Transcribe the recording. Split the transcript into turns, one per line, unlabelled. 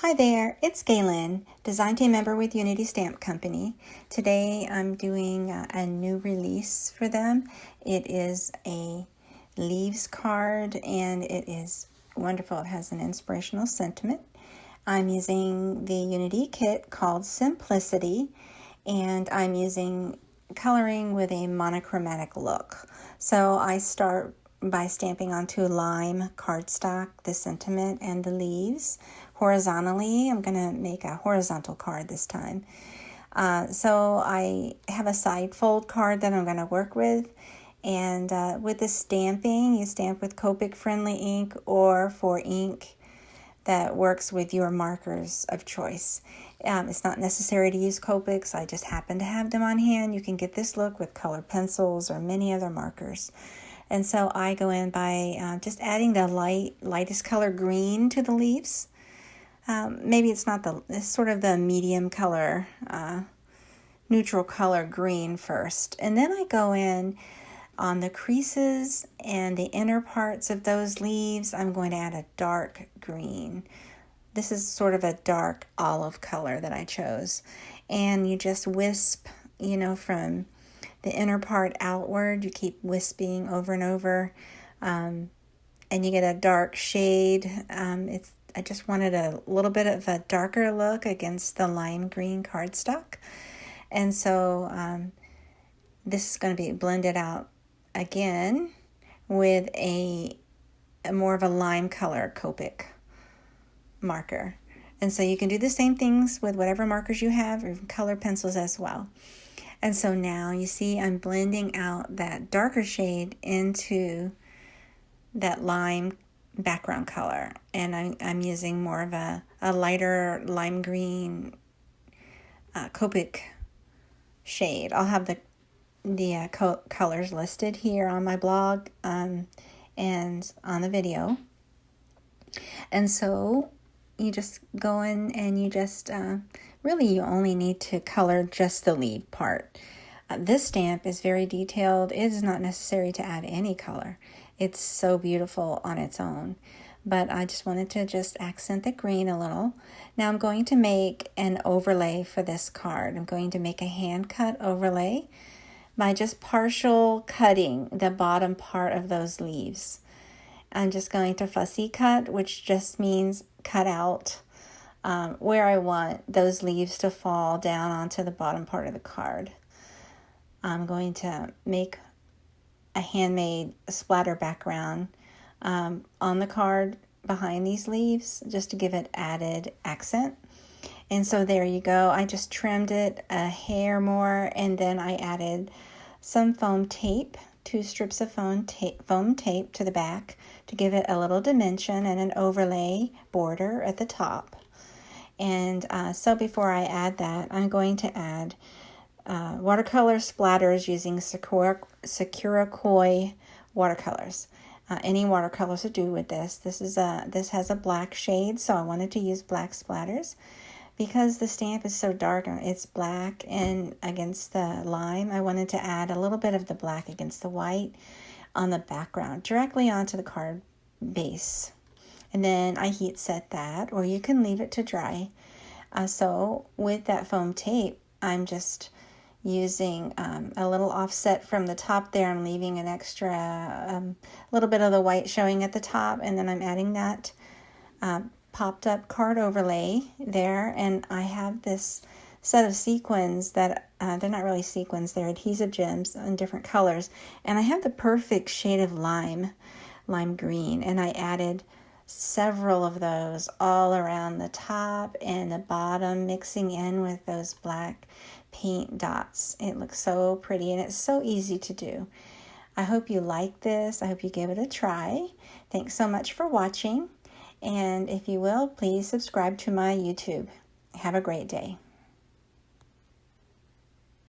Hi there, it's Galen, design team member with Unity Stamp Company. Today I'm doing a new release for them. It is a leaves card and it is wonderful. It has an inspirational sentiment. I'm using the Unity kit called Simplicity, and I'm using coloring with a monochromatic look. So I start by stamping onto lime cardstock the sentiment and the leaves horizontally. I'm going to make a horizontal card this time. So I have a side fold card that I'm going to work with. And with the stamping, you stamp with Copic friendly ink or for ink that works with your markers of choice. It's not necessary to use Copics. I just happen to have them on hand. You can get this look with colored pencils or many other markers. And so I go in by just adding the lightest color green to the leaves. Maybe it's sort of the medium color, neutral color green first. And then I go in on the creases and the inner parts of those leaves. I'm going to add a dark green. This is sort of a dark olive color that I chose. And you just wisp, from the inner part outward. You keep wisping over and over, and you get a dark shade. I just wanted a little bit of a darker look against the lime green cardstock, and so this is going to be blended out again with a more of a lime color Copic marker. And so you can do the same things with whatever markers you have, or color pencils as well. And so now you see I'm blending out that darker shade into that lime background color. And I'm using more of a lighter lime green Copic shade. I'll have the colors listed here on my blog and on the video. And so you just go in and you just really you only need to color just the leaf part. This stamp is very detailed. It is not necessary to add any color. It's so beautiful on its own. But I just wanted to just accent the green a little. Now I'm going to make an overlay for this card. I'm going to make a hand cut overlay by just partial cutting the bottom part of those leaves. I'm just going to fussy cut, which just means cut out where I want those leaves to fall down onto the bottom part of the card. I'm going to make a handmade splatter background on the card behind these leaves just to give it added accent. And so there you go. I just trimmed it a hair more, and then I added some foam tape, 2 strips of foam tape to the back to give it a little dimension and an overlay border at the top. And so before I add that, I'm going to add watercolor splatters using Sakura Koi watercolors. Any watercolors to do with this. This has a black shade, so I wanted to use black splatters. Because the stamp is so dark, it's black, and against the lime, I wanted to add a little bit of the black against the white on the background, directly onto the card base. And then I heat set that, or you can leave it to dry. So with that foam tape, I'm just using a little offset from the top there. I'm leaving an extra little bit of the white showing at the top, and then I'm adding that popped up card overlay there. And I have this set of sequins that they're not really sequins, they're adhesive gems in different colors, and I have the perfect shade of lime green, and I added several of those all around the top and the bottom, mixing in with those black paint dots. It looks so pretty, and it's so easy to do. I hope you like this. I hope you give it a try. Thanks so much for watching. And if you will, please subscribe to my YouTube. Have a great day.